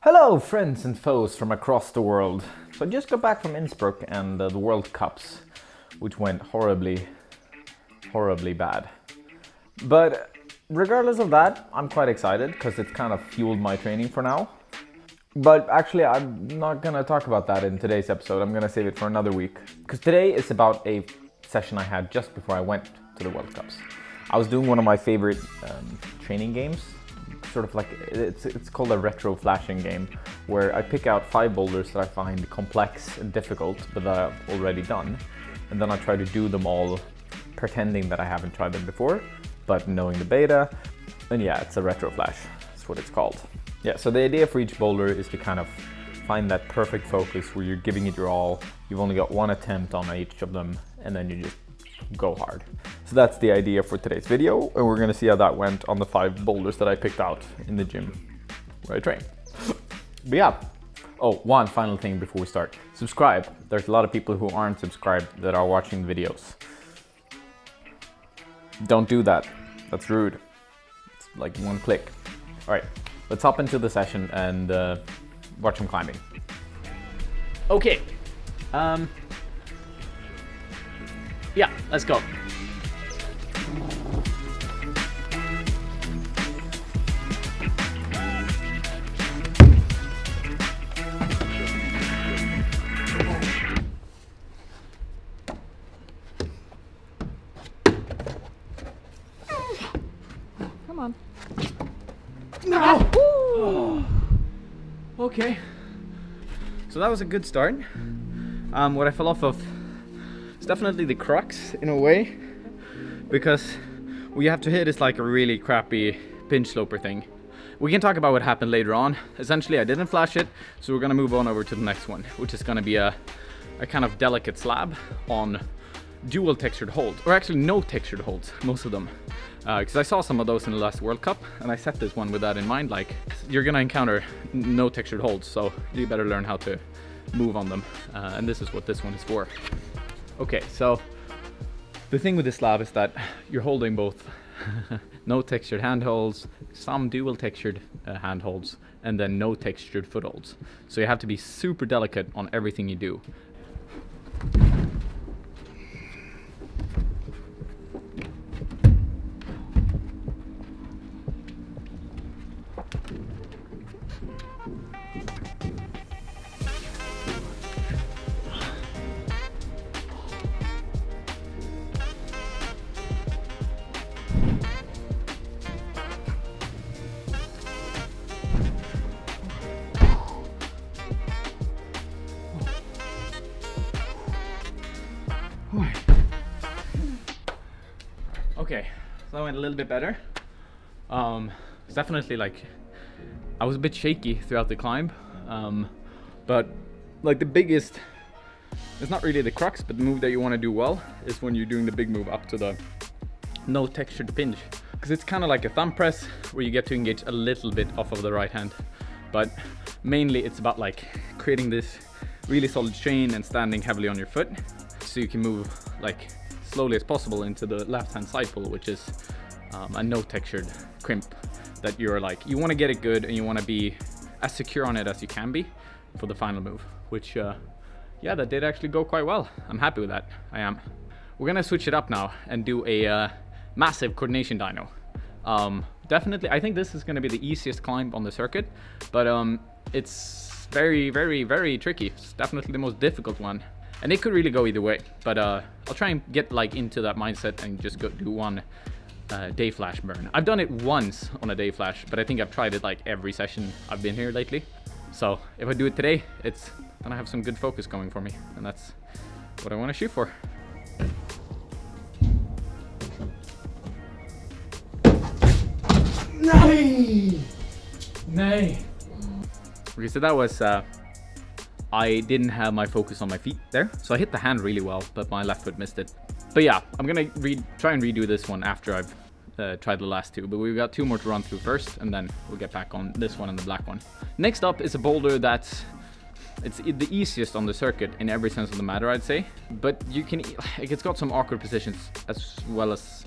Hello friends and foes from across the world. So I just got back from Innsbruck and the World Cups, which went horribly bad. But regardless of that, I'm quite excited because it's kind of fueled my training for now. But actually, I'm not gonna talk about that in today's episode. I'm gonna save it for another week. Because today is about a session I had just before I went to the World Cups. I was doing one of my favorite training games. Sort of like, it's called a retro flashing game, where I pick out 5 boulders that I find complex and difficult, but that I've already done. And then I try to do them all pretending that I haven't tried them before, but knowing the beta. And yeah, it's a retro flash, that's what it's called. Yeah, so the idea for each boulder is to kind of find that perfect focus where you're giving it your all. You've only got one attempt on each of them, and then you just go hard. So that's the idea for today's video, and we're gonna see how that went on the 5 boulders that I picked out in the gym where I train. But yeah. Oh, one final thing before we start. Subscribe. There's a lot of people who aren't subscribed that are watching the videos. Don't do that. That's rude. It's like one click. All right, let's hop into the session and watch some climbing. Okay. Yeah, let's go. Come on. No! Oh. Okay. So that was a good start. What I fell off of, it's definitely the crux in a way, because what you have to hit is like a really crappy pinch sloper thing. We can talk about what happened later on. Essentially, I didn't flash it, so we're gonna move on over to the next one, which is gonna be a kind of delicate slab on dual textured holds, or actually no textured holds, most of them. Because I saw some of those in the last World Cup, and I set this one with that in mind, like you're gonna encounter no textured holds, so you better learn how to move on them, and this is what this one is for. Okay, so the thing with this slab is that you're holding both no textured handholds, some dual textured handholds, and then no textured footholds. So you have to be super delicate on everything you do. Okay, so that went a little bit better. It's definitely like, I was a bit shaky throughout the climb, but like the biggest, it's not really the crux, but the move that you want to do well is when you're doing the big move up to the no textured pinch, because it's kind of like a thumb press where you get to engage a little bit off of the right hand, but mainly it's about like creating this really solid chain and standing heavily on your foot, so you can move like slowly as possible into the left hand side pull, which is a no textured crimp that you're like, you want to get it good and you want to be as secure on it as you can be for the final move, which yeah, that did actually go quite well. I'm happy with that. I am. We're gonna switch it up now and do a massive coordination dyno. Definitely, I think this is gonna be the easiest climb on the circuit, but it's very tricky. It's definitely the most difficult one. And it could really go either way, but I'll try and get like into that mindset and just go do one day flash burn. I've done it once on a day flash, but I think I've tried it like every session I've been here lately. So if I do it today, it's gonna have some good focus going for me, and that's what I want to shoot for. Nay! Okay, so that was I didn't have my focus on my feet there, so I hit the hand really well, but my left foot missed it. But yeah, I'm gonna try and redo this one after I've tried the last 2, but we've got 2 more to run through first, and then we'll get back on this one and the black one. Next up is a boulder that's It's the easiest on the circuit in every sense of the matter, I'd say. But you can, like, it's got some awkward positions as well as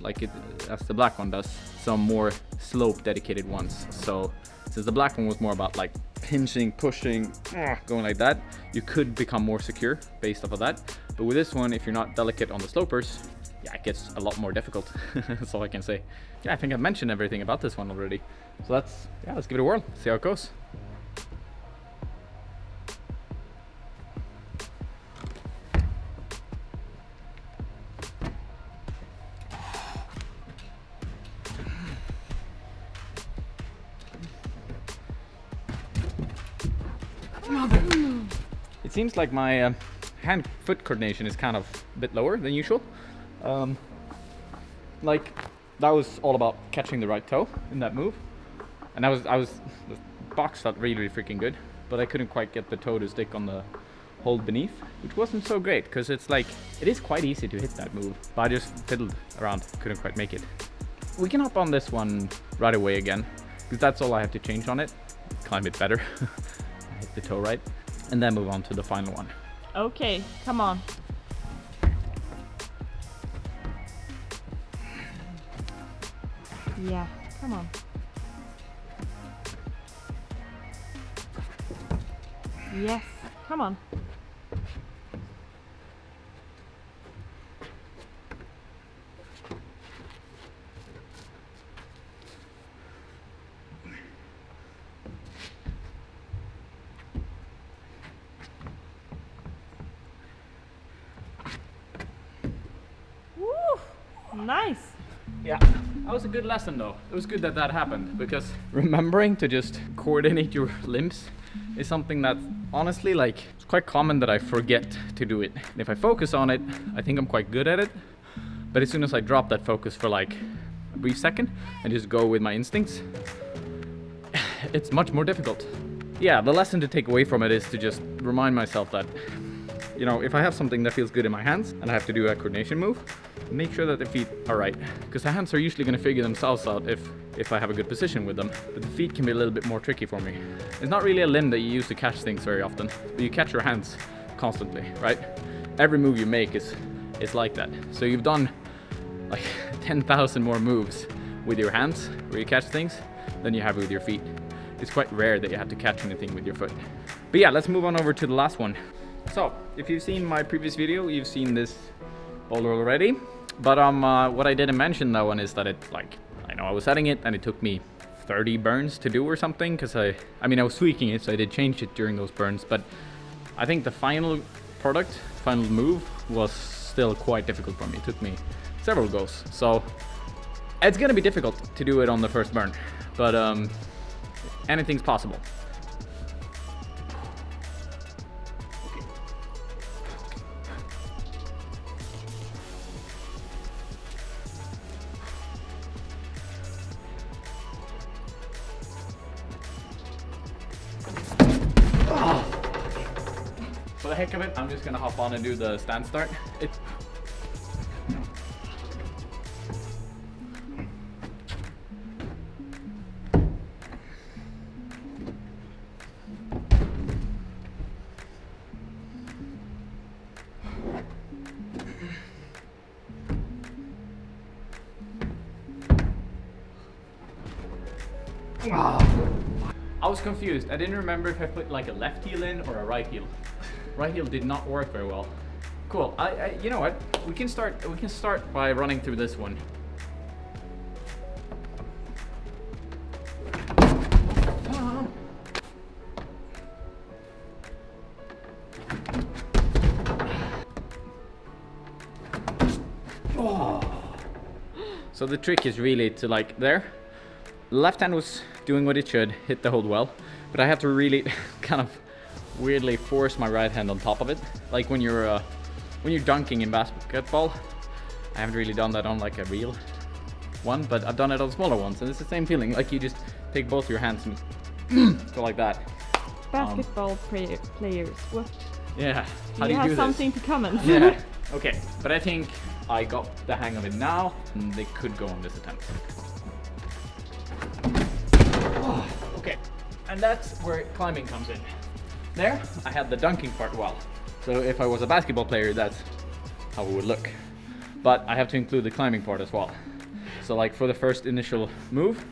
as the black one does, some more slope dedicated ones. So since the black one was more about like pinching, pushing, going like that, you could become more secure based off of that. But with this one, if you're not delicate on the slopers, yeah, it gets a lot more difficult. That's all I can say. Yeah, I think I've mentioned everything about this one already. So let's give it a whirl, see how it goes. It seems like my hand-foot coordination is kind of a bit lower than usual. Like that was all about catching the right toe in that move, and the box felt really freaking good, but I couldn't quite get the toe to stick on the hold beneath, which wasn't so great because it's like it is quite easy to hit that move, but I just fiddled around, couldn't quite make it. We can hop on this one right away again because that's all I have to change on it. Climb it better. Hit the toe right, and then move on to the final one. Okay, come on. Yeah, come on. Yes, come on. Nice. Yeah, that was a good lesson though. It was good that that happened, because remembering to just coordinate your limbs is something that honestly, like, it's quite common that I forget to do it. And if I focus on it, I think I'm quite good at it. But as soon as I drop that focus for like a brief second and just go with my instincts, it's much more difficult. Yeah, the lesson to take away from it is to just remind myself that, you know, if I have something that feels good in my hands and I have to do a coordination move, make sure that the feet are right, because the hands are usually going to figure themselves out if I have a good position with them. But the feet can be a little bit more tricky for me. It's not really a limb that you use to catch things very often, but you catch your hands constantly, right? Every move you make is like that. So you've done like 10,000 more moves with your hands where you catch things than you have with your feet. It's quite rare that you have to catch anything with your foot. But yeah, let's move on over to the last one. So if you've seen my previous video, you've seen this boulder already. But what I didn't mention that one is that it, like, I was setting it and it took me 30 burns to do or something, because I was tweaking it, so I did change it during those burns. But I think the final product, final move, was still quite difficult for me. It took me several goes, so it's gonna be difficult to do it on the first burn, but anything's possible. For the heck of it, I'm just gonna hop on and do the stand start. I was confused. I didn't remember if I put like a left heel in or a right heel. Right heel did not work very well. Cool. You know what? We can start by running through this one. Oh. So the trick is really to, like, there. Left hand was doing what it should, hit the hold well, but I have to really kind of weirdly force my right hand on top of it, like when you're dunking in basketball. I haven't really done that on like a real one, but I've done it on smaller ones, and it's the same feeling. Like you just take both your hands and go like that. Basketball players, what? Yeah. How do you do have this? something to comment? Yeah. Okay, but I think I got the hang of it now, and they could go on this attempt. Okay, and that's where climbing comes in. there, I had the dunking part well. So if I was a basketball player, that's how it would look. But I have to include the climbing part as well. So like for the first initial move,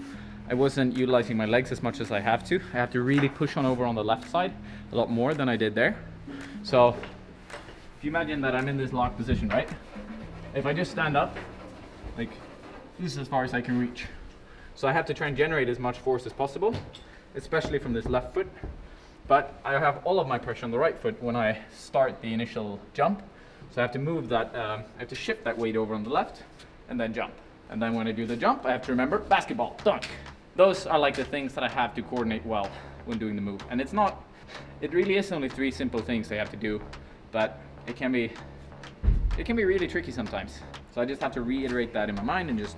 I wasn't utilizing my legs as much as I have to. I have to really push on over on the left side a lot more than I did there. So if you imagine that I'm in this locked position, right? If I just stand up, like this is as far as I can reach. So I have to try and generate as much force as possible, especially from this left foot. But I have all of my pressure on the right foot when I start the initial jump. So I have to move that, I have to shift that weight over on the left and then jump. And then when I do the jump, I have to remember basketball, dunk. Those are like the things that I have to coordinate well when doing the move. And it's not, it really is only 3 simple things I have to do, but it can be really tricky sometimes. So I just have to reiterate that in my mind and just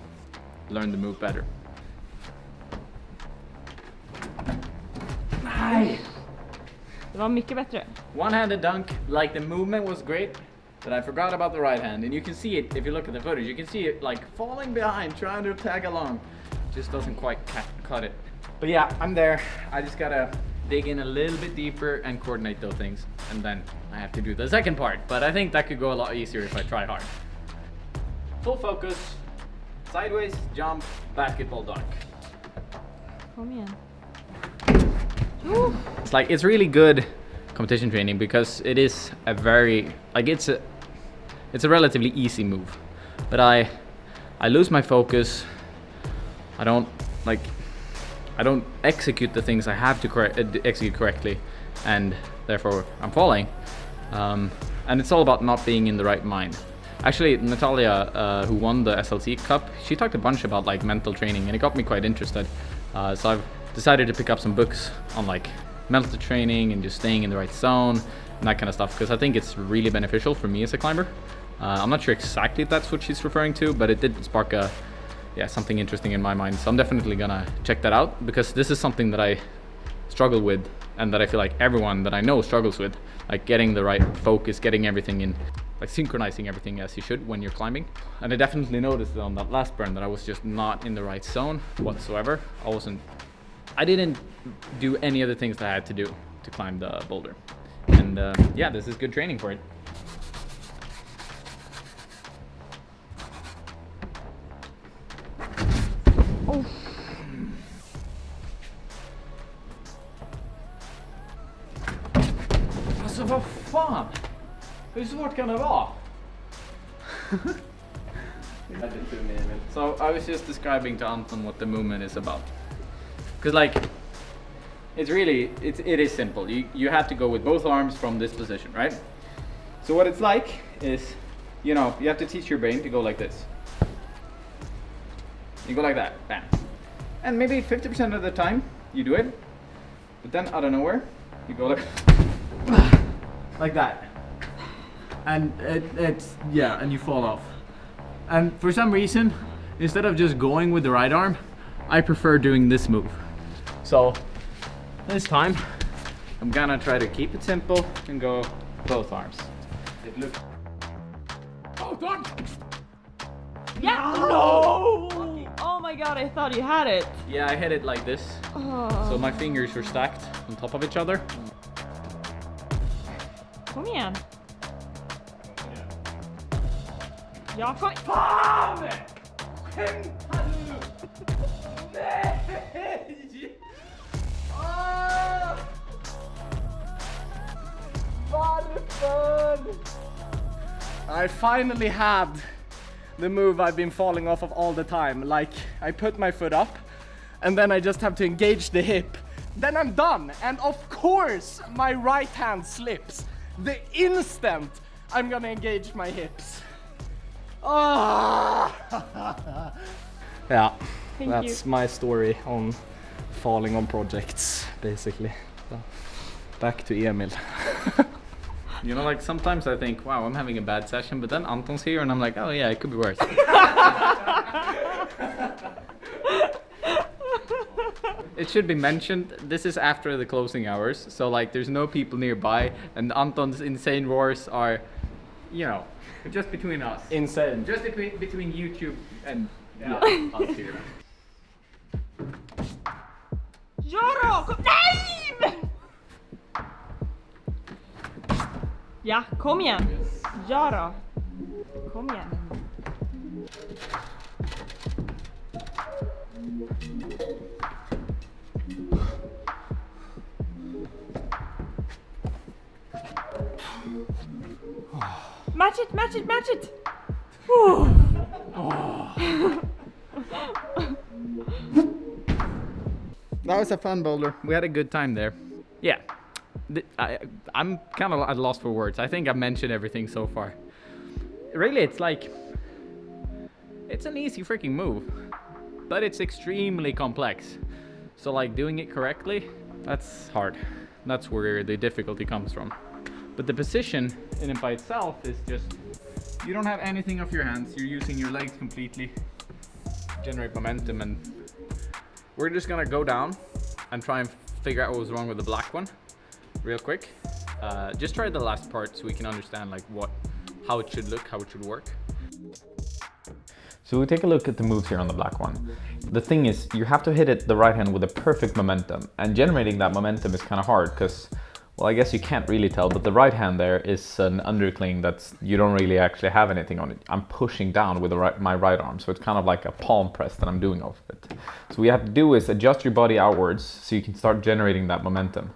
learn the move better. Nice! Det var mycket bättre. One-handed dunk, like the movement was great, but I forgot about the right hand. And you can see it, if you look at the footage, you can see it like falling behind, trying to tag along. Just doesn't quite cut it. But yeah, I'm there. I just gotta dig in a little bit deeper and coordinate those things. And then I have to do the second part. But I think that could go a lot easier if I try hard. Full focus, sideways, jump, basketball dunk. Kom igen. It's like, it's really good competition training because it is a very, like it's a relatively easy move. But I lose my focus. I don't execute the things I have to execute correctly, and therefore I'm falling. And it's all about not being in the right mind. Actually, Natalia, who won the SLC Cup, she talked a bunch about like mental training, and it got me quite interested. So I've decided to pick up some books on like mental training and just staying in the right zone and that kind of stuff, because I think it's really beneficial for me as a climber. I'm not sure exactly if that's what she's referring to, but it did spark something interesting in my mind. So I'm definitely gonna check that out, because this is something that I struggle with and that I feel like everyone that I know struggles with, like getting the right focus, getting everything in, like synchronizing everything as you should when you're climbing. And I definitely noticed on that last burn that I was just not in the right zone whatsoever. I didn't do any of the things that I had to do to climb the boulder. And yeah, this is good training for it. Oh. Alltså vad fan? Hur svårt kan det vara? So I was just describing to Anton what the movement is about. Because like, it is simple. You have to go with both arms from this position, right? So what it's like is, you have to teach your brain to go like this. You go like that, bam. And maybe 50% of the time you do it, but then out of nowhere, you go like that. And and you fall off. And for some reason, instead of just going with the right arm, I prefer doing this move. So this time, I'm gonna try to keep it simple and go both arms. It looks. Oh, God! Yeah! No! Oh my god, I thought you had it. Yeah, I hit it like this. Oh. So my fingers were stacked on top of each other. Kom igen. Ja, kom. Fan! Skämtar du? Nej! Åh! Varför? I finally had the move I've been falling off of all the time. Like, I put my foot up and then I just have to engage the hip. Then I'm done. And of course, my right hand slips. The instant I'm gonna engage my hips. Oh! Yeah, that's my story on falling on projects, basically. So, back to Emil. Like sometimes I think, wow, I'm having a bad session, but then Anton's here and I'm like, oh yeah, it could be worse. It should be mentioned, this is after the closing hours, so like there's no people nearby, and Anton's insane roars are, just between us. Insane. Just between YouTube and us here. Ja då! Kom. Nej! Ja, kom igen. Ja då. Kom igen. Match it, match it, match it! That was a fun boulder. We had a good time there. Yeah, I'm kind of at a loss for words. I think I've mentioned everything so far. Really, it's like, it's an easy freaking move, but it's extremely complex. So like doing it correctly, that's hard. That's where the difficulty comes from. But the position in it by itself is just, you don't have anything off your hands. You're using your legs completely, generate momentum, and we're just gonna go down and try and figure out what was wrong with the black one real quick. Just try the last part so we can understand like how it should look, how it should work. So we take a look at the moves here on the black one. The thing is, you have to hit it the right hand with a perfect momentum, and generating that momentum is kind of hard because, well, I guess you can't really tell, but the right hand there is an undercling you don't really actually have anything on it. I'm pushing down with my right arm, so it's kind of like a palm press that I'm doing off of it. So what you have to do is adjust your body outwards so you can start generating that momentum.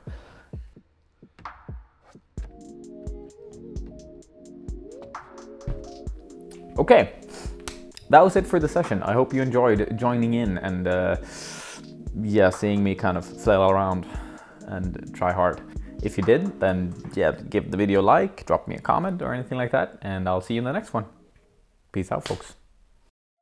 Okay, that was it for the session. I hope you enjoyed joining in and yeah, seeing me kind of flail around and try hard. If you did, then yeah, give the video a like, drop me a comment or anything like that, and I'll see you in the next one. Peace out, folks.